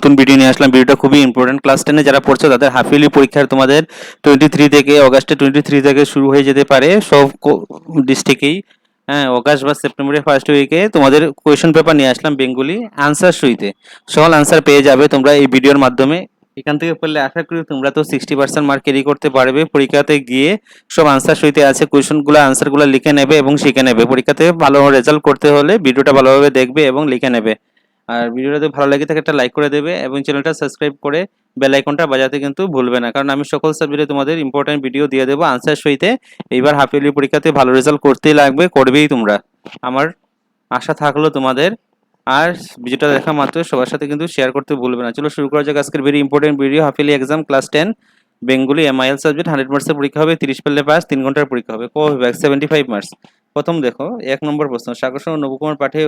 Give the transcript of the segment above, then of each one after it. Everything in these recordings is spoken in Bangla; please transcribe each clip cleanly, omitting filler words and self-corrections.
নতুন ভিডিও নিয়ে আসলাম। ভিডিওটা খুবই ইম্পর্টেন্ট। ক্লাস 10 এ যারা পড়ছো তাদের হাফ ইয়ারলি পরীক্ষার তোমাদের 23 থেকে অগাস্টে 23 থেকে শুরু হয়ে যেতে পারে সব ডিস্ট্রিক্টেই। হ্যাঁ, অগাস্ট বা সেপ্টেম্বরের ফার্স্ট উইকে তোমাদের কোয়েশ্চেন পেপার নিয়ে আসলাম বেঙ্গলি আনসার সুইতে। সকল আনসার পেয়ে যাবে তোমরা এই ভিডিওর মাধ্যমে। এখান থেকে পড়লে আশা করি তোমরা তো 60% মার্ক ক্যারি করতে পারবে। পরীক্ষাতে গিয়ে সব আনসার সুইতে আছে, কোয়েশ্চেনগুলো আনসারগুলো লিখে নেবে এবং শিখে নেবে। পরীক্ষাতে ভালো রেজাল্ট করতে হলে ভিডিওটা ভালোভাবে দেখবে এবং লিখে নেবে। আর ভিডিওটা যদি ভালো লাগে থাকে একটা লাইক করে দেবে এবং চ্যানেলটা সাবস্ক্রাইব করে বেল আইকনটা বাজাতে কিন্তু ভুলবে না, কারণ আমি সকল সাবজেক্টে তোমাদের ইম্পর্টেন্ট ভিডিও দিয়ে দেবো আনসার সহিতে। এইবার হাফ ইয়ারলি পরীক্ষাতে ভালো রেজাল্ট করতেই লাগবে, করবেই তোমরা, আমার আশা থাকলো তোমাদের। আর ভিডিওটা দেখা মাত্র সবার সাথে কিন্তু শেয়ার করতে ভুলবে না। চলো শুরু করা যাক আজকের very important video. Half yearly exam class 10 Bengali MIL subject 100 মার্কসের পরীক্ষা হবে, 30 পেলে পাস, 3 ঘন্টার পরীক্ষা হবে, ক বিভাগ 75 মার্কস। প্রথম দেখো 1 নম্বর প্রশ্ন, সাগর নবকুমার পাঠে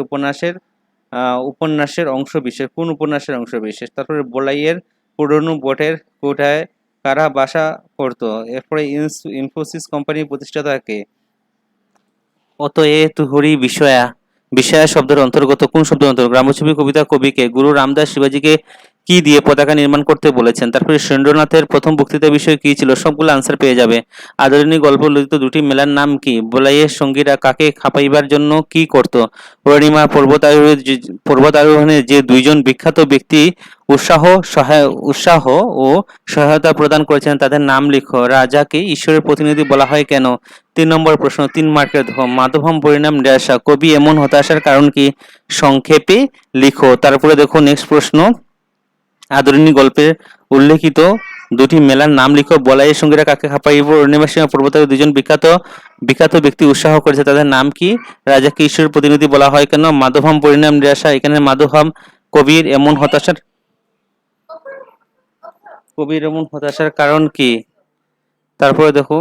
উপন্যাসের অংশ বিশেষ, কোন উপন্যাসের অংশ বিশেষ? তারপরে বলাইয়ের পুরনো বটের কোঠায় কারা বাসা করতো? এরপরে ইনফোসিস কোম্পানির প্রতিষ্ঠাতা কে? অতএ তুহরি বিষয়া, বিষয়া শব্দের অন্তর্গত কোন শব্দের অন্তর্গত? গ্রামছবি কবিতা কবিকে গুরু রামদাস শিবাজীকে কি দিয়ে পতাকা নির্মাণ করতে বলেছেন? তারপরে সুরেন্দ্রনাথের প্রথম বক্তৃতা বিষয় কি ছিল? সবগুলো আনসার পেয়ে যাবে। আদরিণী গল্প লিখিত দুটি মেলার নাম কি? বলাইয়ের সঙ্গীরা কাকে খাপাইবার জন্য কি করত? অরুণিমা পর্বত আরোহণে যে দুইজন বিখ্যাত ব্যক্তি উৎসাহ ও সহায়তা প্রদান করেছেন তাদের নাম লিখো। রাজাকে ঈশ্বরের প্রতিনিধি বলা হয় কেন? 3 নম্বর প্রশ্ন, 3 মার্কের দেখো, মাধবম পরিণাম নিরাশা, কবি এমন হতাশার কারণ কি? সংক্ষেপে লিখো। তারপরে দেখো নেক্সট প্রশ্ন, আদরিণী গল্পের উল্লেখিত দুটি মেলার নাম লিখো। বলাইয়ের সঙ্গীরা কাকে খাপাইব? অরুণিমা সিংহ পর্বতারোহী দুজন বিখ্যাত ব্যক্তি উৎসাহ করেছে, তাদের নাম কি? রাজাকে ঈশ্বরের প্রতিনিধি বলা হয় কেন? মাধবম পরিণাম নিরাশা, এখানে মাধবম কবির এমন হতাশার কারণ কি? তারপরে দেখো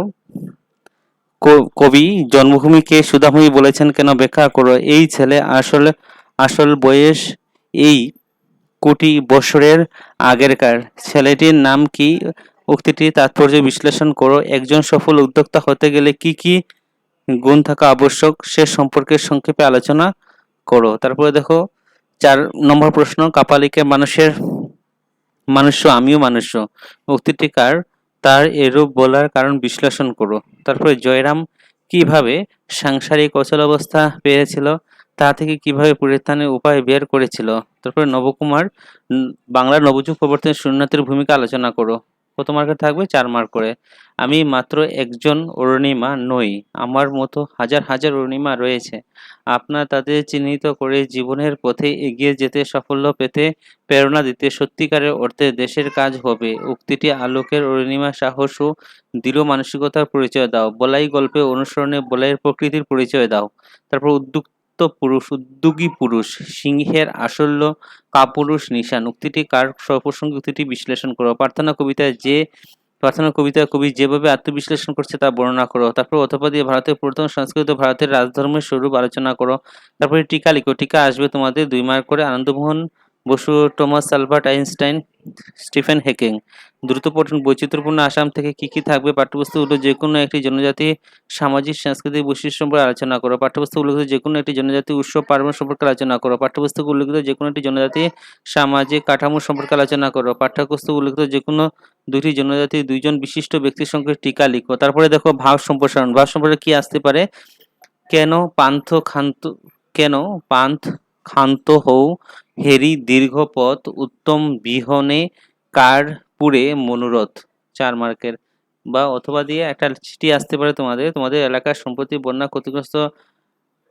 কবি জন্মভূমিকে সুধাময়ী বলেছেন কেন? ব্যাখ্যা করো। এই ছেলে আসল বয়স এই কোটি বছরের আগেরকার। ছেলেটির নাম কি? উক্তিটির তাৎপর্য বিশ্লেষণ করো। একজন সফল উদ্যোক্তা হতে গেলে কি কি গুণ থাকা আবশ্যক সে সম্পর্কে সংক্ষেপে আলোচনা করো। তারপরে দেখো 4 নম্বর প্রশ্ন, কাপালিকে মানুষ্য আমিও মানুষ্য উক্তিটি কার? তার এরূপ বলার কারণ বিশ্লেষণ করো। তারপরে জয়রাম কিভাবে সাংসারিক অচলাবস্থা পেয়েছিল, তা থেকে কিভাবে পরিত্রাণের উপায় বের করেছিল? তারপরে নবকুমার বাংলার নবযুগ প্রবর্তনে সুরেন্দ্রনাথের ভূমিকা আলোচনা করো। কত মার্কের থাকবে? 4 মার্ক করে। আমি মাত্র একজন অরুণিমা নই, আমার মতো হাজার হাজার অরুণিমা রয়েছে। আপনার তাদের চিহ্নিত করে জীবনের পথে এগিয়ে যেতে, সাফল্য পেতে প্রেরণা দিতে সত্যিকারের অর্থে দেশের কাজ হবে। উক্তিটি আলোকের অরুণিমা সাহস ও দৃঢ় মানসিকতার পরিচয় দাও। বলাই গল্পে অনুসরণে বলাইয়ের প্রকৃতির পরিচয় দাও। তারপর উদ্যোগী পুরুষ, সিংহের আসল্য কাপুরুষ নিশান, উক্তিটি কার সপ্রসঙ্গে? উক্তিটি বিশ্লেষণ করো। প্রার্থনা কবিতা কবি যেভাবে আত্মবিশ্লেষণ করছে তা বর্ণনা করো। তারপর অথবা দিয়ে ভারতের প্রথম সংস্কৃত ভারতের রাজধর্মের স্বরূপ আলোচনা করো। তারপরে টিকা লিখো। টিকা আসবে তোমাদের 2 মার্ক করে। Anandamohan Basu, Thomas Albert Einstein, Stephen Hawking. দ্রুত পঠন, বৈচিত্র্যপূর্ণ আসাম থেকে কি কি থাকবে? পাঠ্যপুস্তকগুলো যে কোনো একটি জনজাতি সামাজিক সাংস্কৃতিক বৈশিষ্ট্য সম্পর্কে আলোচনা করো। পাঠ্যপুস্তক উল্লেখিত যে কোনো একটি জনজাতি উৎসব পার্বণ সম্পর্কে আলোচনা করো। পাঠ্যপুস্তক উল্লেখিত যে কোনো একটি জনজাতি সামাজিক কাঠামো সম্পর্কে আলোচনা করো। পাঠ্যপুস্তক উল্লেখিত যে কোনো দুইটি জনজাতি দুইজন বিশিষ্ট ব্যক্তির সঙ্গে টিকা লিখো। তারপরে দেখো ভাব সম্প্রসারণ। ভাব সম্প্রসারণ কি আসতে পারে? কেন পান্থ ক্ষান্ত হও, হেরি দীর্ঘ পথ, উত্তম বিহনে কার পুরে মনোরথ। 4 মার্কের। বা অথবা দিয়ে একটা চিঠি আসতে পারে তোমাদের এলাকার সম্প্রতি বন্যা ক্ষতিগ্রস্ত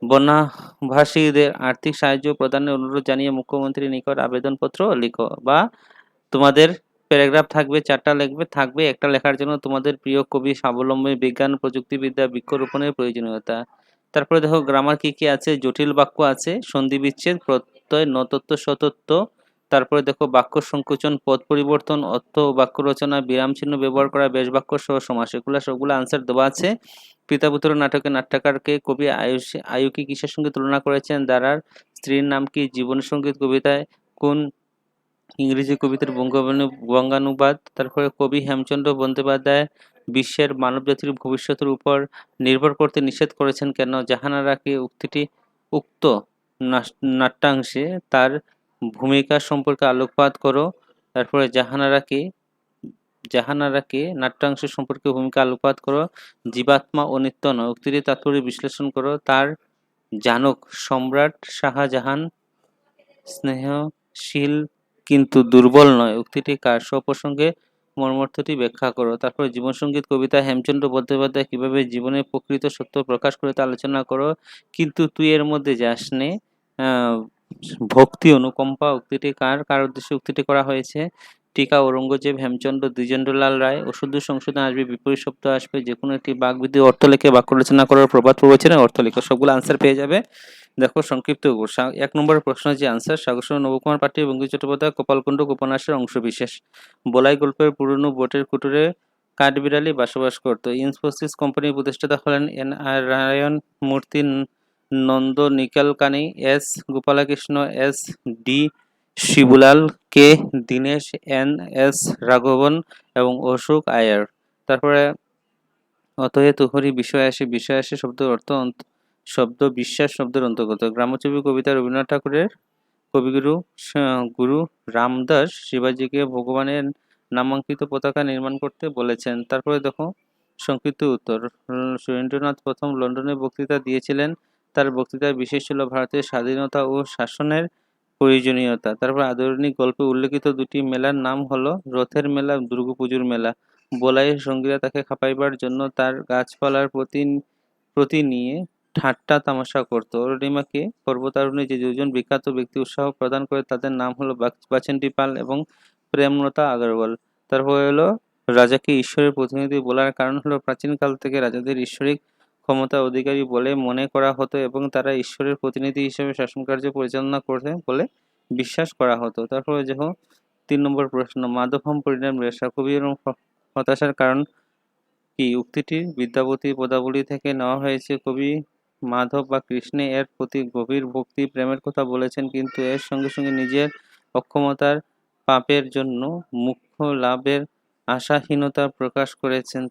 বন্যাভাসীদের আর্থিক সাহায্য প্রদানের অনুরোধ জানিয়ে মুখ্যমন্ত্রীর নিকট আবেদনপত্র লিখো। বা তোমাদের প্যারাগ্রাফ থাকবে, 4টা লিখবে, থাকবে একটা লেখার জন্য তোমাদের প্রিয় কবি, স্বাবলম্বী, বিজ্ঞান প্রযুক্তিবিদ্যা, বৃক্ষরোপণের প্রয়োজনীয়তা। তারপরে দেখো গ্রামার কি কি আছে? জটিল বাক্য আছে, সন্ধি বিচ্ছেদ, প্রত্যয়, নতত্ব, সতত্ব। তারপরে দেখো বাক্য সংকোচন, পদ পরিবর্তন, অর্থ ও বাক্য রচনা, বিরাম চিহ্ন ব্যবহার করা, বেশ বাক্য সহ সমাস, সবগুলো আনসার দেওয়া আছে। পিতা পুত্র নাটকে নাট্যকারকে কবি আয়ুকে কিসের সঙ্গে তুলনা করেছেন? দ্বারার। স্ত্রীর নাম কি? জীবন সঙ্গীত কবিতায় কোন ইংরেজি কবিতার বঙ্গানুবাদ? তারপরে কবি হেমচন্দ্র বন্দ্যোপাধ্যায় বিশ্বের মানবজাতির ভবিষ্যতের উপর নির্ভর করতে নিষেধ করেছেন কেন? জাহানারা কে? উক্ত নাট্যাংশে তার ভূমিকা সম্পর্কে আলোকপাত করো। তারপরে জাহানারাকে নাট্যাংশ সম্পর্কে ভূমিকা আলোকপাত করো। জীবাত্মা অনিত্য নয় উক্তিটির তাৎপর্য বিশ্লেষণ করো। তার জানক সম্রাট শাহজাহান স্নেহশীল কিন্তু দুর্বল নয় উক্তিটি কার? স্বপ্রসঙ্গে মর্মার্থটি ব্যাখ্যা করো। তারপর জীবনসঙ্গীত কবিতা হেমচন্দ্র বন্দ্যোপাধ্যায় কিভাবে জীবনের প্রকৃত সত্য প্রকাশ করে তা আলোচনা করো। কিন্তু তুই এর মধ্যে যাস নে ভক্তি অনুকম্পা উক্তিটি কার উদ্দেশ্যে উক্তিটি করা হয়েছে? টিকা ঔরঙ্গজেব হেমচন্দ্র দ্বিজেন্দ্রলাল রায়। অশুদ্ধ সংশোধন আসবে, বিপরীত শব্দ আসবে, যে কোনো একটি বাকবিধি অর্থ লিখে বাক্য রচনা করার প্রবাদ প্রবচনের অর্থ লিখো। সবগুলো আনসার পেয়ে যাবে। দেখো সংক্ষিপ্ত উত্তর। ১ নম্বরের প্রশ্ন যে আনসার, সাগরচন্দ্র নবকুমার পাঠী বঙ্কিম চট্টোপাধ্যায় কপালকুণ্ডক উপন্যাসের অংশবিশেষ। বলাই গল্পের পুরনো বটের কুটুরে কাঠবিড়ালি বসবাস করত। ইনফোসিস কোম্পানির প্রতিষ্ঠাতা হলেন N R. Narayana Murthy, Nandan Nilekani, S Gopalakrishnan, S D Shibulal, K Dinesh, N S Raghavan এবং অশোক আয়ার। তারপরে অতএব হরি বিষয় আসে শব্দের অর্থ শব্দ বিশ্বাস শব্দের অন্তর্গত। গ্রামছবি কবিতা রবীন্দ্রনাথ ঠাকুরের কবিগুরু গুরু রামদাস শিবাজিকে ভগবানের নামাঙ্কিত পতাকা নির্মাণ করতে বলেছেন। তারপরে দেখো সংক্ষিপ্ত উত্তর। সুরেন্দ্রনাথ প্রথম লন্ডনে বক্তৃতা দিয়েছিলেন। তার বক্তৃতার বিষয় ছিল ভারতের স্বাধীনতা ও শাসনের প্রয়োজনীয়তা। তারপর আধুনিক গল্পে উল্লেখিত দুটি মেলার নাম হলো রথের মেলা, দুর্গাপুজোর মেলা। বলাইয়ের সঙ্গীরা তাকে খাপাইবার জন্য তার গাছপালার প্রতি নিয়ে ঠাট্টা তামাশা করত। অরুণিমাকে পর্বতারোহণে যে দুজন বিখ্যাত ব্যক্তি উৎসাহ প্রদান করে তাদের নাম হলো বাচেন্দ্রী পাল এবং প্রেমলতা আগরওয়াল। তারপর হলো রাজাকে ঈশ্বরের প্রতিনিধি বলার কারণ হলো প্রাচীনকাল থেকে রাজাদের ঈশ্বরিক ক্ষমতা অধিকারী বলে মনে করা হতো এবং তারা ঈশ্বরের প্রতিনিধি হিসেবে শাসনকার্য পরিচালনা করে বলে বিশ্বাস করা হতো। তারপরে দেখো ৩ নম্বর প্রশ্ন, মাধবহম পরিণাম রেশা কবি এবং হতাশার কারণ কি? উক্তিটি বিদ্যাপতি পদাবলী থেকে নেওয়া হয়েছে। কবি মাধব বা কৃষ্ণে এর প্রতি গভীর ভক্তি প্রেমের কথা বলেছেন, কিন্তু এর সঙ্গে সঙ্গে নিজের অক্ষমতার পাপের জন্য মোক্ষ লাভের আশাহীনতা প্রকাশ করেছেন।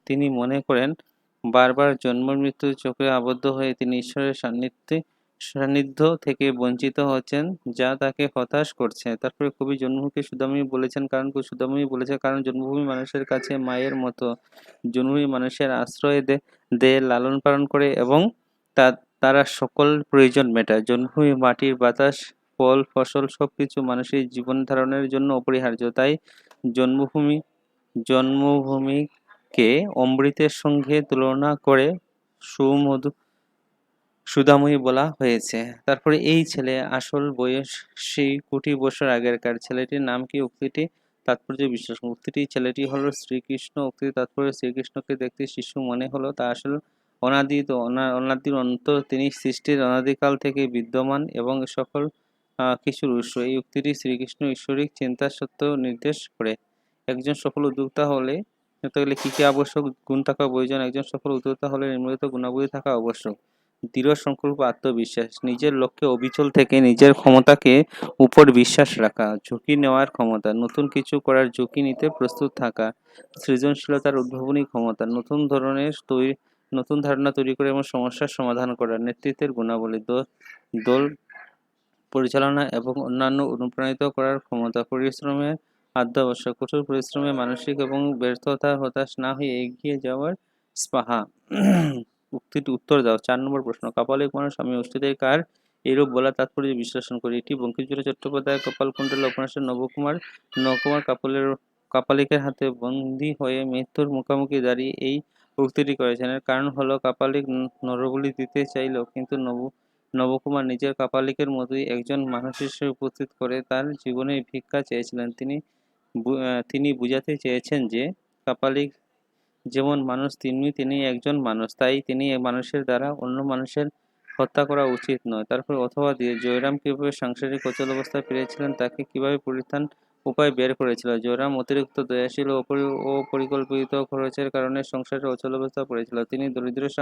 তিনি মনে করেন বারবার জন্ম মৃত্যুর চক্রে আবদ্ধ হয়ে তিনি ঈশ্বরের সান্নিধ্য থেকে বঞ্চিত হচ্ছেন, যা তাকে হতাশ করছে। তারপরে কবি জন্মভূমিকে সুধাময়ী বলেছেন কারণ সুধাময়ী বলেছে কারণ জন্মভূমি মানুষের কাছে মায়ের মতো। জন্মভূমি মানুষের আশ্রয় দেয়, লালন পালন করে এবং তারা সকল প্রয়োজন মেটায়। জন্মভূমি মাটির বাতাস, ফল, ফসল সবকিছু মানুষের জীবন ধারণের জন্য অপরিহার্য। তাই জন্মভূমিকে অমৃতের সঙ্গে তুলনা করে সুধাময়ী বলা হয়েছে। তারপরে এই ছেলে আসল বয়স সেই কোটি বছর আগেরকার। ছেলেটির নাম কি? উক্তিটি তাৎপর্য বিশ্লেষণ। উক্তিটি ছেলেটি হলো শ্রীকৃষ্ণ। উক্তির তাৎপর্য শ্রীকৃষ্ণকে দেখতে শিশু মনে হলো তা আসলে অনাদির অন্তর। তিনি সৃষ্টির অনাদিকাল থেকে বিদ্যমান এবং সকল কিছুর উৎস। এই উক্তিটি শ্রীকৃষ্ণ ঈশ্বরিক চিন্তা সত্য নির্দেশ করে। একজন সফল উদ্যোক্তা হতে গেলে কি কি আবশ্যক? গুণ থাকা প্রয়োজন। একজন সফল উদ্যোক্তা হলে নিম্নলিখিত গুণাবলী থাকা আবশ্যক। দৃঢ় সংকল্প, আত্মবিশ্বাস, নিজের লক্ষ্যে অবিচল থেকে নিজের ক্ষমতাকে উপর বিশ্বাস রাখা, ঝুঁকি নেওয়ার ক্ষমতা, নতুন কিছু করার ঝুঁকি নিতে প্রস্তুত থাকা, সৃজনশীলতার উদ্ভাবনী ক্ষমতা, নতুন ধারণা তৈরি করে এবং সমস্যার সমাধান করা, নেতৃত্বের গুণাবলী, দল পরিচালনা এবং অন্যান্য অনুপ্রাণিত করার ক্ষমতা, পরিশ্রমের অত্যাবশ্যক, কঠোর পরিশ্রমে মানসিক এবং ব্যর্থতা হতাশ না হয়ে এগিয়ে যাওয়ার স্পৃহা। উক্তিটি উত্তর দাও। ৪ নম্বর প্রশ্ন, কাপালিক মানুষ আমি অষ্টিদের কার? এইরূপ বলা তাৎপর্য বিশ্লেষণ করি। এটি বঙ্কিমচন্দ্র চট্টোপাধ্যায় কপালকুণ্ডলা উপন্যাসের নবকুমার কাপালিকের হাতে বন্দী হয়ে মৃত্যুর মুখোমুখি দাঁড়িয়ে এই উক্তিটি করেছেন। এর কারণ হলো কাপালিক নরবলি দিতে চাইল, কিন্তু নবকুমার নিজের কাপালিকের মতোই একজন মানুষ হিসেবে উপস্থিত করে তার জীবনে ভিক্ষা চেয়েছিলেন। তিনি বুঝাতে চেয়েছেন যে কাপালিক যেমন মানুষ তেমনি তিনি একজন মানুষ, তাই তিনি মানুষের দ্বারা অন্য মানুষের হত্যা করা উচিত নয়। তারপর অথবা দিয়ে জয়রাম কিভাবে সাংসারিক অচলাবস্থায় পেরেছিলেন, তাকে কিভাবে পরিত্রাণ উপায় বের করেছিল। জয়রাম অতিরিক্ত দয়াশীল ও অপরিকল্পিত খরচের কারণে সংসারের অচলাবস্থায় পড়েছিল। তিনি দরিদ্রের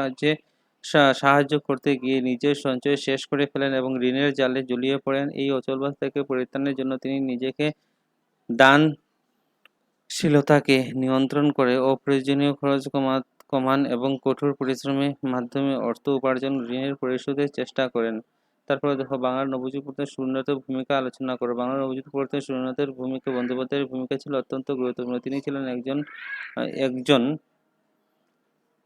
সাহায্য করতে গিয়ে নিজের সঞ্চয় শেষ করে ফেলেন এবং ঋণের জালে জড়িয়ে পড়েন। এই অচলাবস্থা থেকে পরিত্রাণের জন্য তিনি নিজেকে দানশীলতাকে নিয়ন্ত্রণ করে অপ্রয়োজনীয় খরচ কমান এবং কঠোর পরিশ্রমের মাধ্যমে অর্থ উপার্জন ঋণের পরিশোধের চেষ্টা করেন। তারপরে দেখো বাংলার নবযুগ প্রত্যয় সুরেন্দ্রনাথের ভূমিকা আলোচনা করো। বাংলার নবযুগ প্রত্যয় সুরেন্দ্রনাথের ভূমিকা, বন্দ্যোপাধ্যায়ের ভূমিকা ছিল অত্যন্ত গুরুত্বপূর্ণ। তিনি ছিলেন একজন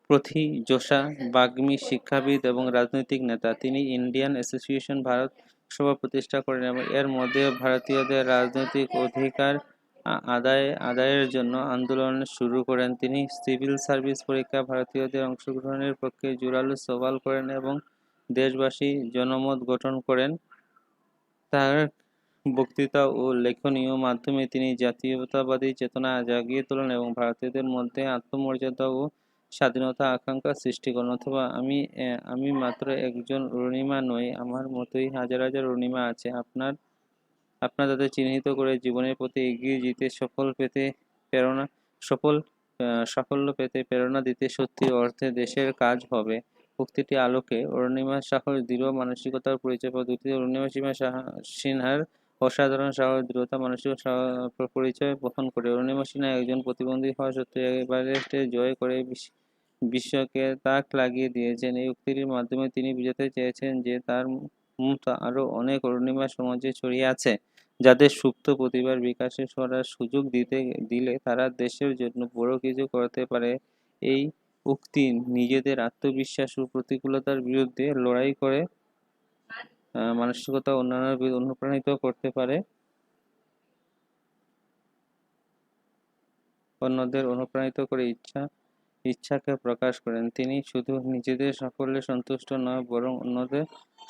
প্রথিতযশা বাগ্মী, শিক্ষাবিদ এবং রাজনৈতিক নেতা। তিনি ইন্ডিয়ান অ্যাসোসিয়েশন ভারত সভা প্রতিষ্ঠা করেন এবং এর মধ্যে ভারতীয়দের রাজনৈতিক অধিকার আদায়ের জন্য আন্দোলন শুরু করেন। তিনি সিভিল সার্ভিস পরীক্ষা ভারতীয়দের অংশগ্রহণের পক্ষে জোরালো সওয়াল করেন এবং দেশবাসী জনমত গঠন করেন। তার বক্তৃতা ও লেখনীর মাধ্যমে তিনি জাতীয়তাবাদী চেতনা জাগিয়ে তোলেন এবং ভারতীয়দের মধ্যে আত্মমর্যাদা ও স্বাধীনতা আকাঙ্ক্ষা সৃষ্টি করেন। অথবা আমি মাত্র একজন অরুণিমা নই, আমার মতোই হাজার হাজার অরুণিমা আছে। আপনার তাদের চিহ্নিত করে জীবনের প্রতি এগিয়ে যেতে সাফল্য পেতে প্রেরণা দিতে সত্যি অর্থে দেশের কাজ হবে। উক্তিটি আলোকে অরুণিমা সাহর দৃঢ় মানসিকতার পরিচয় পায়। দ্বিতীয়, অরুণিমা সিনহার অসাধারণ সাহস, দৃঢ়তা, মানসিক পরিচয় বহন করে। অরুণিমা সিনহা একজন প্রতিবন্ধী হওয়া সত্ত্বেও এভারেস্ট জয় করে বিশ্বকে তাক লাগিয়ে দিয়েছেন। এই উক্তিটির মাধ্যমে তিনি বোঝাতে চেয়েছেন যে তার মতো আরও অনেক অরুণিমা সমাজে ছড়িয়ে আছে, যাদের সুপ্ত প্রতিভার বিকাশে সুযোগ দিলে তারা দেশের জন্য বড় কিছু করতে পারে। এই উক্তি নিজেদের আত্মবিশ্বাস ও প্রতিকূলতার বিরুদ্ধে লড়াই করে মানসিকতা অনুপ্রাণিত করতে পারে, অন্যদের অনুপ্রাণিত করে ইচ্ছাকে প্রকাশ করেন। তিনি শুধু নিজেদের সাফল্যে সন্তুষ্ট নয়, বরং অন্যদের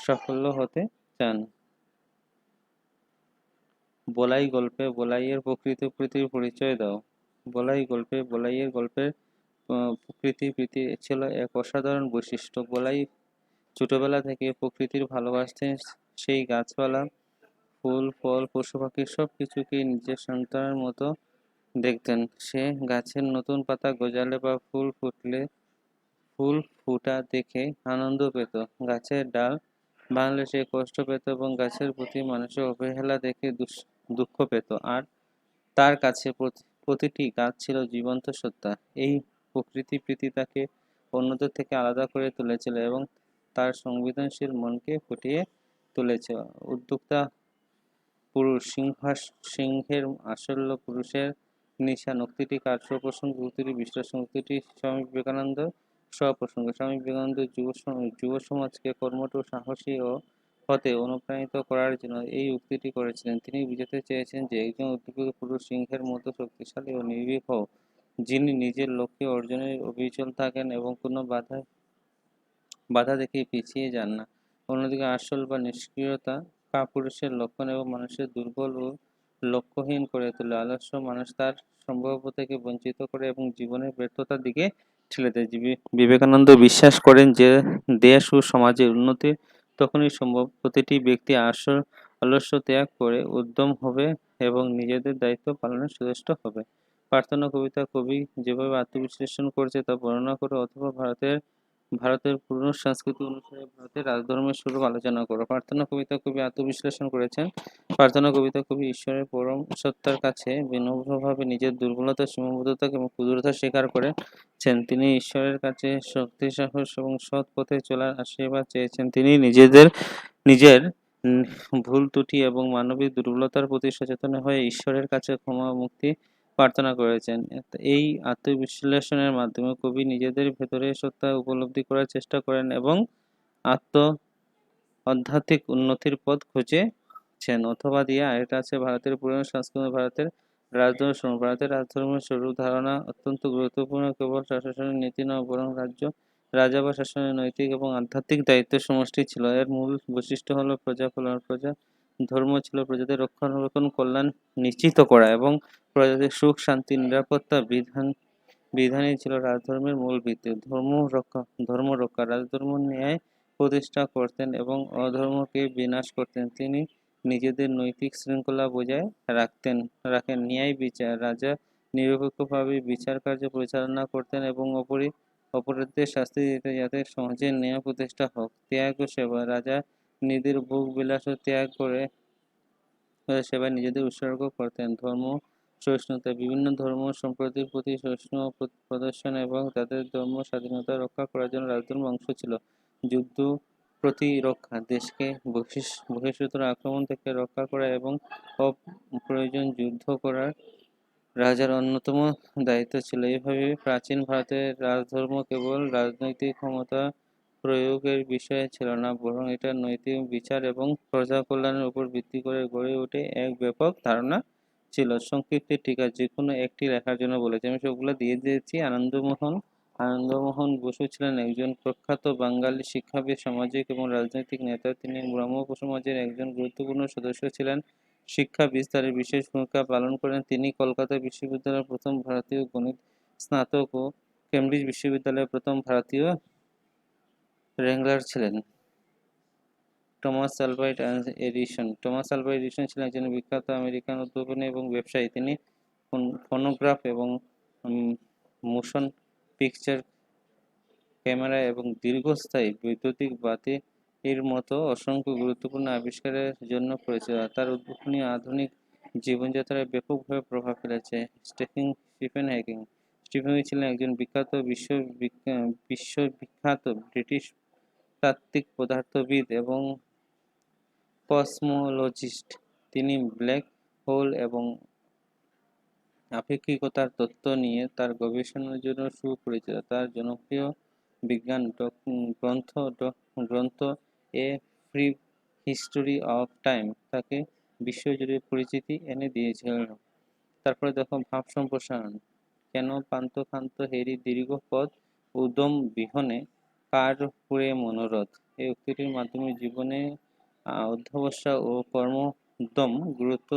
সাফল্য হতে চান। বলাই গল্পে বলাইয়ের প্রকৃতির পরিচয় দাও। বলাই বলাইয়ের গল্পের প্রকৃতি ছিল এক অসাধারণ বৈশিষ্ট্য। বলাই ছোটবেলা থেকে প্রকৃতির ভালোবাসতেন। সেই গাছপালা, ফুল, ফল, পশু পাখি সবকিছুকেই নিজের সন্তানের মতো দেখতেন। সে গাছের নতুন পাতা গজালে বা ফুল ফুটা দেখে আনন্দ পেত। গাছের ডাল ভাঙলে সে কষ্ট পেত এবং গাছের প্রতি মানুষের অবহেলা দেখে দুঃখ পেত। আর তার কাছে প্রতিটি গাছ ছিল জীবন্ত সত্তা। এই প্রীতি তাকে অন্যদের থেকে আলাদা করে তুলেছিল এবং তার সংবেদনশীল মনকে ফুটিয়ে তুলেছে। উদ্যোক্তা পুরুষ, সিংহের আশল্য, পুরুষের নিশান উক্তিটি কার স্বপ্রসঙ্গ, উক্তিটি বিশ্লেষণ। উক্তিটি স্বামী বিবেকানন্দ স্বপ্রসঙ্গ। স্বামী বিবেকানন্দ যুব সমাজকে কর্মঠ, সাহসী হতে অনুপ্রাণিত করার জন্য এই উক্তিটি করেছিলেন। তিনি বুঝাতে চেয়েছেন যে একজন উদ্যোগী পুরুষ সিংহের মতো শক্তিশালী ও নির্ভীক যিনি নিজের লক্ষ্যে অর্জনে অবিচল থাকেন এবং কোনো বাধা দেখে পিছিয়ে যান না। অন্যদিকে আশল বা নিষ্ক্রিয়তা কাপুরুষের লক্ষণ এবং মানুষের দুর্বল ও লক্ষ্যহীন করে তোলে। আলস্য মানুষ তার সম্ভাব্য থেকে বঞ্চিত করে এবং জীবনের ব্যর্থতার দিকে ঠেলে দেয়। বিবেকানন্দ বিশ্বাস করেন যে দেশ ও সমাজের উন্নতি তখনই সম্ভব প্রতিটি ব্যক্তি আলস্য ত্যাগ করে উদ্যম হবে এবং নিজেদের দায়িত্ব পালনে সচেষ্ট হবে। প্রার্থনা কবিতা কবি যেভাবে আত্মবিশ্লেষণ করেছে তা বর্ণনা করে, অথবা ভারতের পুরনো সংস্কৃতি অনুসারে ভারতের রাজধর্মের স্বরূপ আলোচনা করো। প্রার্থনা কবিতা কবি আত্মবিশ্লেষণ করেছেন। প্রার্থনা কবিতা কবি ঈশ্বরের পরম সত্তার কাছে বিনম্রভাবে নিজের দুর্বলতা, সীমাবদ্ধতা এবং ক্ষুদ্রতা স্বীকার করেছেন। তিনি ঈশ্বরের কাছে শক্তি, সাহস এবং সৎ পথে চলার আশীর্বাদ চেয়েছেন। তিনি নিজের ভুল ত্রুটি এবং মানবিক দুর্বলতার প্রতি সচেতন হয়ে ঈশ্বরের কাছে ক্ষমা মুক্তি প্রার্থনা করেছেন। এই আত্মবিশ্লেষণের মাধ্যমে কবি নিজেদের ভেতরের সত্তা উপলব্ধি করার চেষ্টা করেন এবং আধ্যাত্মিক উন্নতির পথ খুঁজেছেন। অথবা দিয়ে আরেকটা আছে ভারতের পুরানো সংস্কৃতি, ভারতের রাজধর্মের স্বরূপ ধারণা অত্যন্ত গুরুত্বপূর্ণ। কেবল শাসনের নীতি নয়, বরং রাজা বা শাসনের নৈতিক এবং আধ্যাত্মিক দায়িত্বের সমষ্টি ছিল। এর মূল বৈশিষ্ট্য হলো প্রজা ধর্ম ছিল প্রজাদের রক্ষণাবেক্ষণ, কল্যাণ নিশ্চিত করা এবং প্রজাদের সুখ, শান্তি, নিরাপত্তা বিধানই ছিল রাজধর্মের মূল ভিত্তি। ধর্ম রক্ষা রাজধর্ম ন্যায় প্রতিষ্ঠা করতেন এবং অধর্মকে বিনাশ করতেন। তিনি নিজেদের নৈতিক শৃঙ্খলা বজায় রাখেন। ন্যায় বিচার রাজা নিরপেক্ষভাবে বিচার কার্য পরিচালনা করতেন এবং অপরাধীদের শাস্তি দিতে যাতে সমাজের ন্যায় প্রতিষ্ঠা হোক। ত্যাগ ও সেবা রাজা নিজেদের ভোগ বিলাস ত্যাগ করে সেবায় নিজেদের উৎসর্গ করতেন। ধর্ম সহিষ্ণুতা বিভিন্ন ধর্ম সম্প্রদায়ের প্রতি সহিষ্ণু প্রদর্শন এবং তাদের ধর্ম স্বাধীনতা রক্ষা করার জন্য রাজধর্ম অংশ ছিল। যুদ্ধ প্রতিরক্ষা, দেশকে বহিঃশত্রুর আক্রমণ থেকে রক্ষা করা এবং অপ্রয়োজন যুদ্ধ করার রাজার অন্যতম দায়িত্ব ছিল। এভাবে প্রাচীন ভারতের রাজধর্ম কেবল রাজনৈতিক ক্ষমতা প্রয়োগের বিষয় ছিল না, বরং এটা নৈতিক বিচার এবং প্রজা কল্যাণের উপর ভিত্তি করে গড়ে ওঠে এক ব্যাপক ধারণা ছিল। সংক্ষিপ্ত টিকা যে কোনো একটি লেখার জন্য বলেছি, আমি সবগুলো দিয়ে দিয়েছি। আনন্দমোহন বসু ছিলেন একজন প্রখ্যাত বাঙালি শিক্ষাবিদ, সামাজিক এবং রাজনৈতিক নেতা। তিনি ব্রাহ্ম সমাজের একজন গুরুত্বপূর্ণ সদস্য ছিলেন। শিক্ষা বিস্তারে বিশেষ ভূমিকা পালন করেন তিনি। কলকাতা বিশ্ববিদ্যালয়ের প্রথম ভারতীয় গণিত স্নাতক ও কেমব্রিজ বিশ্ববিদ্যালয়ের প্রথম ভারতীয় রেঙ্গলার ছিলেন। টমাস আলভা এডিসন ছিলেন একজন বিখ্যাত আমেরিকান উদ্ভাবনী এবং ব্যবসায়ী। তিনি ফোনোগ্রাফ এবং মোশন পিকচার ক্যামেরা এবং দীর্ঘস্থায়ী বৈদ্যুতিক বাতি এর মতো অসংখ্য গুরুত্বপূর্ণ আবিষ্কারের জন্য পরিচিত। তার উদ্ভাবনী আধুনিক জীবনযাত্রায় ব্যাপকভাবে প্রভাব ফেলেছে। স্টিফেন হকিং ছিলেন একজন বিশ্ববিখ্যাত ব্রিটিশ তাত্ত্বিক পদার্থবিদ এবং কসমোলজিস্ট। তিনি ব্ল্যাক হোল এবং আপেক্ষিকতার তত্ত্ব নিয়ে তার গবেষণার জন্য সুপরিচিত। তার জনপ্রিয় বিজ্ঞান গ্রন্থ a brief history of time তাকে বিশ্বজুড়ে পরিচিতি এনে দিয়েছিল। তারপরে দেখো ভাব সম্প্রসারণ। কেন পান্থ হেরি দীর্ঘ পথ উদ্যম বিহনে কার পুরে মনোরথ, এই উক্তিটির মাধ্যমে জীবনে অধ্যবসায় ও কর্মোদ্যম গুরুত্ব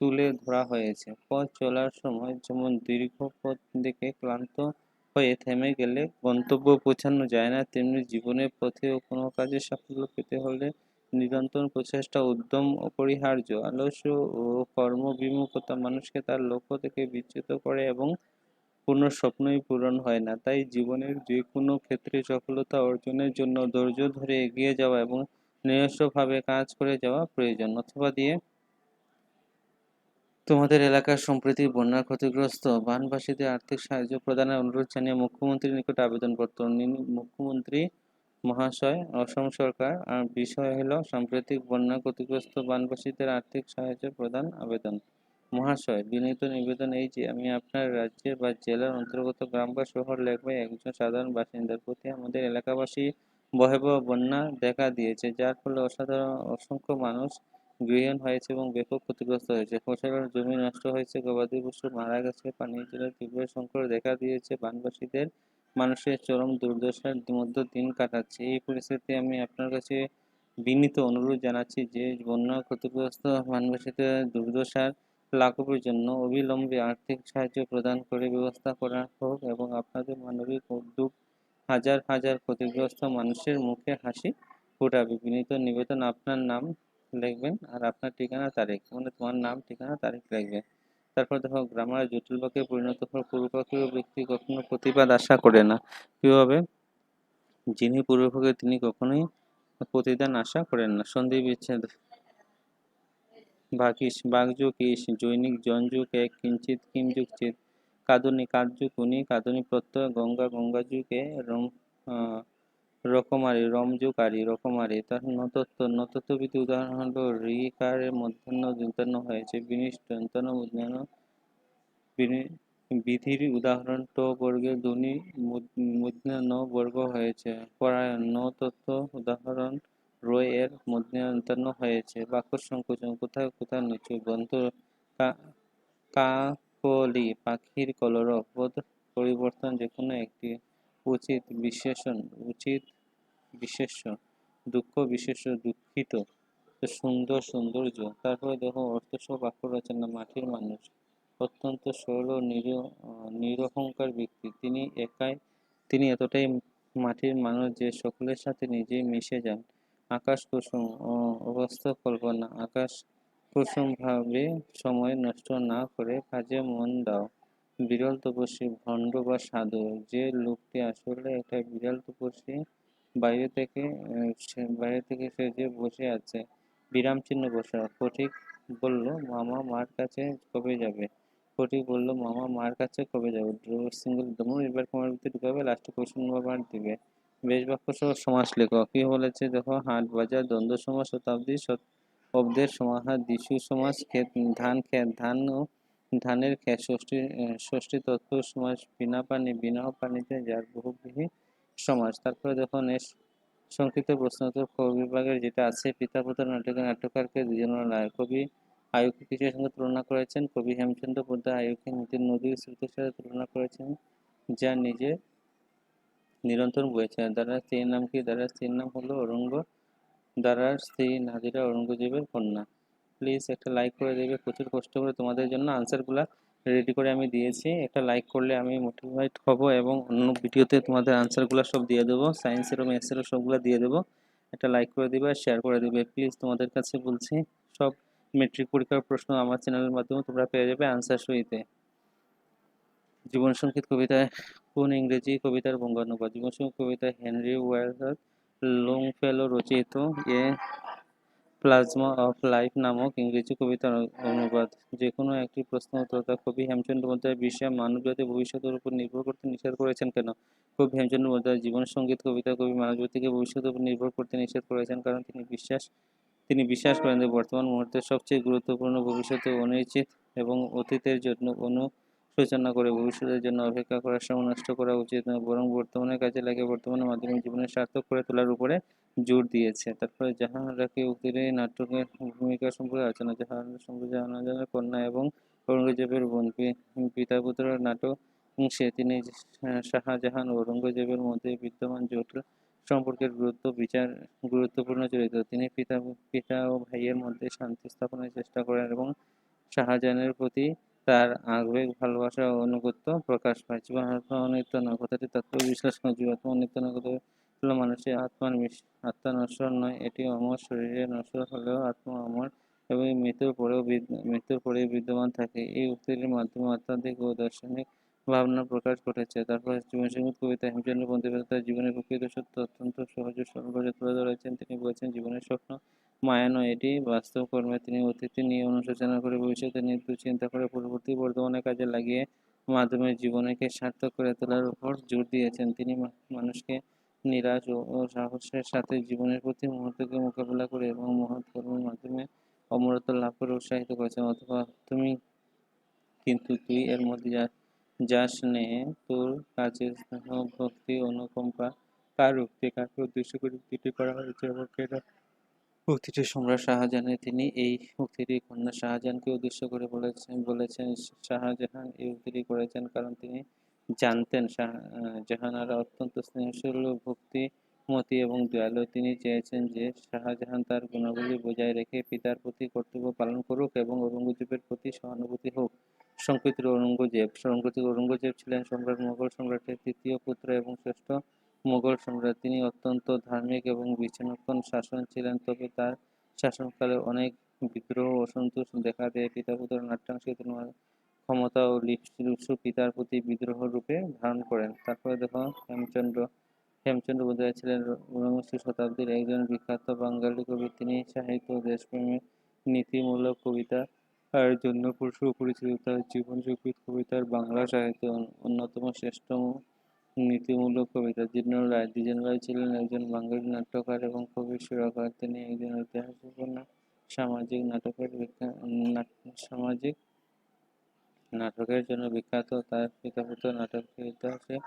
তুলে ধরা হয়েছে। পথ চলার সময় যেমন দীর্ঘ পথ দেখে ক্লান্ত হয়ে থেমে গেলে গন্তব্য পৌঁছানো যায় না, তেমনি জীবনের পথেও কোনো কাজে সাফল্য পেতে হলে নিরন্তর প্রচেষ্টা উদ্যম অপরিহার্য। আলস্য ও কর্মবিমুখতা মানুষকে তার লক্ষ্য থেকে বিচ্যুত করে এবং কোনো স্বপ্নই পূরণ হয় না। তাই জীবনের যে কোনো ক্ষেত্রে সফলতা অর্জনের জন্য ধৈর্য ধরে এগিয়ে যাওয়া এবং নিজস্বভাবে কাজ করে যাওয়া প্রয়োজন। অথবা দিয়ে তোমাদের এলাকার সম্প্রতি বন্যার ক্ষতিগ্রস্ত বানবাসীদের আর্থিক সাহায্য প্রদানের অনুরোধ জানিয়ে মুখ্যমন্ত্রীর নিকট আবেদনপত্র। মুখ্যমন্ত্রী মহাশয়, অসম সরকার। আর বিষয় হলো সাম্প্রতিক বন্যা ক্ষতিগ্রস্ত বানবাসীদের আর্থিক সাহায্য প্রদান আবেদন। মহাশয়, বিনীত নিবেদন এই যে আমি আপনার রাজ্যের বা জেলার অন্তর্গত গ্রাম বা শহর লেখবাই একজন সাধারণ বাসিন্দার প্রতি আমাদের এলাকাবাসী ভয়াবহ বন্যা দেখা দিয়েছে, যার ফলে অসংখ্য মানুষ গৃহহীন হয়েছে এবং ব্যাপক ক্ষতিগ্রস্ত হয়েছে। ফসলের জমি নষ্ট হয়েছে, গবাদি পশু মারা গেছে, পানীয় জলের তীব্র সংকট দেখা দিয়েছে। বানবাসীদের মানুষের চরম দুর্দশার মধ্যে দিন কাটাচ্ছে। এই পরিস্থিতিতে আমি আপনার কাছে বিনীত অনুরোধ জানাচ্ছি যে বন্যা ক্ষতিগ্রস্ত বানবাসীদের দুর্দশার লাঘবের জন্য অবিলম্বে আর্থিক সাহায্য প্রদান করে ব্যবস্থা করা হোক এবং আপনাদের মানবিক উদ্যোগ হাজার হাজার ক্ষতিগ্রস্ত মানুষের মুখে হাসি ফোটাবে। বিনীত নিবেদন, আপনার নাম লিখবেন আর আপনার ঠিকানা তারিখ, মানে তোমার নাম ঠিকানা তারিখ লিখবেন। তারপর দেখো গ্রামার জটিল বাক্যে পরিণত হওয়ার পূর্বপক্ষীয় ব্যক্তি কখনো প্রতিবাদ আশা করে না। কিভাবে? যিনি পূর্বপক্ষে তিনি কখনোই প্রতিদান আশা করেন না। সন্ধি বিচ্ছেদ। বাকযুগ ইস, জৈনিক জনযুগ এক, কিঞ্চিৎ কিমযুগ চিৎ, কাদনি কাকযুগ উনি, কাদনি প্রত্যয় গঙ্গা গঙ্গাযুগে রকমারি রমযুগ আরি রকমারি। তার নতত্ত্ববিধি উদাহরণ হলো ঋকারের মধ্যাহ্ন দন্তান্ন হয়েছে, বিনিষ্ট দন্তান্ন মধ্যাহ্ন বিধির উদাহরণ ট বর্গের ধ্বনি মূর্ধন্য বর্গ হয়েছে। পরায়ণ ন তত্ত্ব উদাহরণ রয় এর মধ্যাহ্ন হয়েছে। বাক্য সংকোচন, কোথায় কোথায় নিচু বন্ধ। কাকলি পাখির কলরব। পদ পরিবর্তন যে কোনো একটি। উচিত বিশেষ্য, দুঃখ বিশেষ্য দুঃখিত, সুন্দর সৌন্দর্য। তারপরে দেখো অর্থসহ বাক্য রচনা। মাটির মানুষ অত্যন্ত সরল ও নিরহংকার ব্যক্তি। তিনি এতটাই মাটির মানুষ যে সকলের সাথে নিজেই মিশে যান। আকাশ কুসুম অবাস্তব কল্পনা। আকাশ কুসুম ভাবে সময় নষ্ট না করে কাজে মন দাও। বিরল তপস্বী ভণ্ড বা সাধু। যে লোকটি আসলে একটা বিরল তপস্বী, বাইরে থেকে সে যে বসে আছে বিরাম চিহ্ন বসা। ফটিক বলল, মামা মার কাছে কবে যাবে? ফটিক বলল, মামা মার কাছে কবে যাবে? সিঙ্গল দমন এবার কমার ভিতরে ঢুকাবে, লাস্টে কোশ্চেন মার্ক দিবে। বেশ বাক্য সহ সমাস লেখো। কি বলেছে দেখো, হাট বাজার দ্বন্দ্ব সমাস, শতাব্দী শব্দের সমাহার, দিশু সমাস, ক্ষেত ধান ও ধানের ক্ষেত, ষষ্ঠী তৎপুরুষ সমাস, বিনা পানি বিনা পানিতে, যার বহুব্রীহি সমাস। তারপরে দেখো নেক্সট সংক্ষিপ্ত প্রশ্নোত্তর খ বিভাগের যেটা আছে, পিতা পুত্র নাটকের নাট্যকারকে দুজনের নায়ক। কবি আয়ুকে কিসের সঙ্গে তুলনা করেছেন? কবি হেমচন্দ্র বন্দ্যোপাধ্যায় আয়ুকে নদীর স্রোতের সাথে তুলনা করেছেন, যা নিজে নিরন্তর বইছে। দারার স্ত্রীর নাম কি? দারার স্ত্রীর নাম হলো অরঙ্গ। দারার স্ত্রী নাদিরা ঔরঙ্গজেবের কন্যা। প্লিজ একটা লাইক করে দেবে, প্রচুর কষ্ট করে তোমাদের জন্য আনসারগুলা রেডি করে আমি দিয়েছি। একটা লাইক করলে আমি মোটিভেট হব এবং অন্য ভিডিওতে তোমাদের আনসারগুলো সব দিয়ে দেবো, সায়েন্সেরও ম্যাথসেরও সবগুলো দিয়ে দেবো। একটা লাইক করে দিবে আর শেয়ার করে দিবে প্লিজ, তোমাদের কাছে বলছি। সব মেট্রিক পরীক্ষার প্রশ্ন আমার চ্যানেলের মাধ্যমে তোমরা পেয়ে যাবে আনসার সহিতে। জীবন সংকেত কবিতায় কোন ইংরেজি কবিতার বঙ্গানুবাদ? জীবন সংকেত কবিতায় হেনরি ওয়ারহার্থ লংফেলো রচিত এ প্লাজমা অফ লাইফ নামক ইংরেজি কবিতার অনুবাদ। যে কোনো একটি প্রশ্ন উত্তর। কবি হেমচন্দ্র বন্দ্যোপাধ্যায় বিশ্বে মানবজাতির ভবিষ্যতের উপর নির্ভর করতে নিষেধ করেছেন কেন? কবি হেমচন্দ্র বন্দ্যোপাধ্যায় জীবন সঙ্গীত কবিতা কবি মানবজাতিকে ভবিষ্যতের উপর নির্ভর করতে নিষেধ করেছেন কারণ তিনি বিশ্বাস করেন যে বর্তমান মুহূর্তের সবচেয়ে গুরুত্বপূর্ণ ভবিষ্যতে অনিশ্চিত এবং অতীতের জন্য অনুশোচনা করে ভবিষ্যতের জন্য অপেক্ষা করার সময় নষ্ট করা উচিত নয়, বরং বর্তমানে কাজে লাগিয়ে বর্তমানের মাধ্যমে জীবনে সার্থক করে তোলার উপরে জোর দিয়েছে। তারপরে জাহানারাকে উক্তির এই নাটকের ভূমিকা সম্পর্কে আলোচনা। জাহানারার কন্যা এবং ঔরঙ্গজেবের বোন, পিতা পুত্র নাটক সে তিনি শাহজাহান ও ঔরঙ্গজেবের মধ্যে বিদ্যমান জটিল সম্পর্কের গুরুত্বপূর্ণ চরিত্র। তিনি পিতা ও ভাইয়ের মধ্যে শান্তি স্থাপনের চেষ্টা করেন এবং শাহজাহানের প্রতি তার আবেগ, ভালোবাসা ও আনুগত্য প্রকাশ পায়। জীবাত্মা অনিত্য নয় কথাটির তাৎপর্য বিশ্লেষণ করুন। জীবাত্মা অনিত্য নয় কথাটি হলো মানুষের আত্মা নশ্বর নয়, এটি অমর। শরীরে নশ্বর হলেও আত্মা অমর এবং মৃত্যুর পরেও বিদ্যমান থাকে। এই উক্তির মাধ্যমে আধ্যাত্মিক ও দার্শনিক ভাবনার প্রকাশ ঘটেছে। তারপর জীবনসংগীত কবিতা হেমচন্দ্র বন্দ্যোপাধ্যায় তার জীবনের প্রকৃত সত্য অত্যন্ত সহজ ও সরল ভাষায় তুলে ধরেছেন। তিনি বলেছেন, জীবনের স্বপ্ন মায়া নয়, এটি বাস্তব কর্মে। তিনি অতীতে নিয়ে অনুশোচনা করে ভবিষ্যতে নিয়ে চিন্তা করে পরবর্তী বর্তমানে কাজে লাগিয়ে মাধ্যমে জীবনকে সার্থক করে তোলার উপর জোর দিয়েছেন। তিনি মানুষকে নিরাশ ও সাহসের সাথে জীবনের প্রতি মুহূর্তকে মোকাবিলা করে এবং মহৎ কর্মের মাধ্যমে অমরত্ব লাভ করে উৎসাহিত করেছেন। অথবা তুমি কিন্তু তুই এর মধ্যে যাস নে, তোর কাজের স্নেহ ভক্তি অনুকম্পা কার উক্তি, কাকে উদ্দেশ্য করে উক্তিটি করা হয়েছে এবং কেন উক্তিটি সম্রাট শাহজাহানের। তিনি এই উক্তিটি কন্যা শাহজাহানকে উদ্দেশ্য করে বলেছেন শাহজাহান এই উক্তিটি করেছেন কারণ তিনি জানতেন জাহানারা অত্যন্ত স্নেহশীল ও ভক্তিমতী এবং দয়ালু। তিনি চেয়েছেন যে শাহজাহান তার গুণাবলী বজায় রেখে পিতার প্রতি কর্তব্য পালন করুক এবং ঔরঙ্গজেবের প্রতি সহানুভূতি হোক। সংক্ষিপ্ত ঔরঙ্গজেব ছিলেন সম্রাট মোগল সম্রাটের তৃতীয় পুত্র এবং শ্রেষ্ঠ মোগল সম্রাট। তিনি অত্যন্ত ধার্মিক এবং বিচক্ষণ শাসক ছিলেন, তবে তার শাসনকালে অনেক বিদ্রোহ ও অসন্তোষ দেখা দেয়। পিতা-পুত্র নাট্যাংশে ক্ষমতা ও লিপ্সু পিতার প্রতি বিদ্রোহ রূপে ধারণ করেন। তারপরে দেখো হেমচন্দ্র বন্দ্যোপাধ্যায় ছিলেন ঊনবিংশ শতাব্দীর একজন বিখ্যাত বাঙালি কবি। তিনি সাহিত্য ও দেশপ্রেমিক নীতিমূলক কবিতা আর জন্য সুপরিচিত। তার জীবন সংগীত কবিতার বাংলা সাহিত্যে অন্যতম শ্রেষ্ঠ নীতিমূলক কবিতা। দ্বিজেন্দ্র রায় ছিলেন একজন বাঙালি নাট্যকার এবং কবি সুরকার। তিনি একজন ঐতিহাসিক সামাজিক নাটকের জন্য বিখ্যাত। তার পিতা-পুত্র নাটকটি ইতিহাসে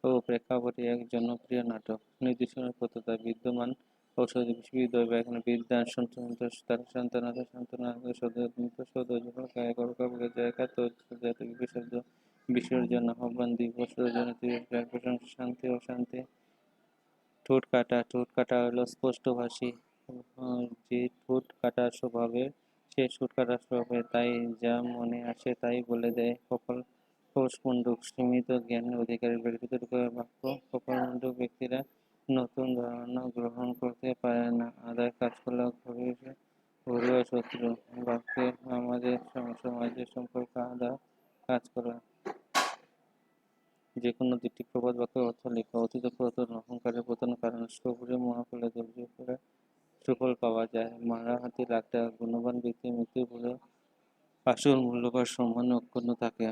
ও প্রেক্ষাপটে এক জনপ্রিয় নাটক। নির্দেশনার সত্যতা বিদ্যমান ঔষধ বিদ্যা এখানে বিদ্যান বিসর্জন আহ্বান দিবস শান্তি অশান্তি। ঠোঁট কাটা হলো স্পষ্টভাষী। যে ঠোঁট কাটা স্বভাবের সে ঠোঁট কাটা স্বভাবের, তাই যা মনে আসে তাই বলে দেয়। কপটমুণ্ডক সীমিত জ্ঞানের অধিকারী ব্যক্তিদের বাক্য। কপটমুণ্ডক ব্যক্তিরা নতুন ধারণা গ্রহণ করতে পারে না। আদায় কাজকর্ম ঘরোয়া শত্রু। বাক্যে আমাদের সমাজের সম্পর্ক আদা কাজ করা। যে কোনো দুটি প্রবাদ বাক্যের অর্থ লেখো। অতীত পুরাতন অহংকারের পতন কারণ সবুরে মহাফলে ধৈর্য করে সুফল পাওয়া যায়। মারা হাতি লাখ টাকা। গুণবান ব্যক্তির মৃত্যুর পরে আসল মূল্য বা সম্মান অক্ষুণ্ণ থাকে।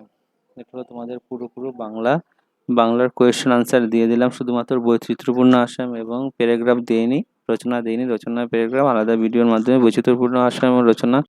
এটা হলো তোমাদের পুরোপুরি বাংলা বাংলার কোয়েশ্চেন আনসার দিয়ে দিলাম, শুধুমাত্র বৈচিত্র্যপূর্ণ আসাম এবং প্যারাগ্রাফ দিইনি, রচনা দিইনি। রচনা প্যারাগ্রাফ আলাদা ভিডিওর মাধ্যমে বৈচিত্র্যপূর্ণ আসাম এবং রচনা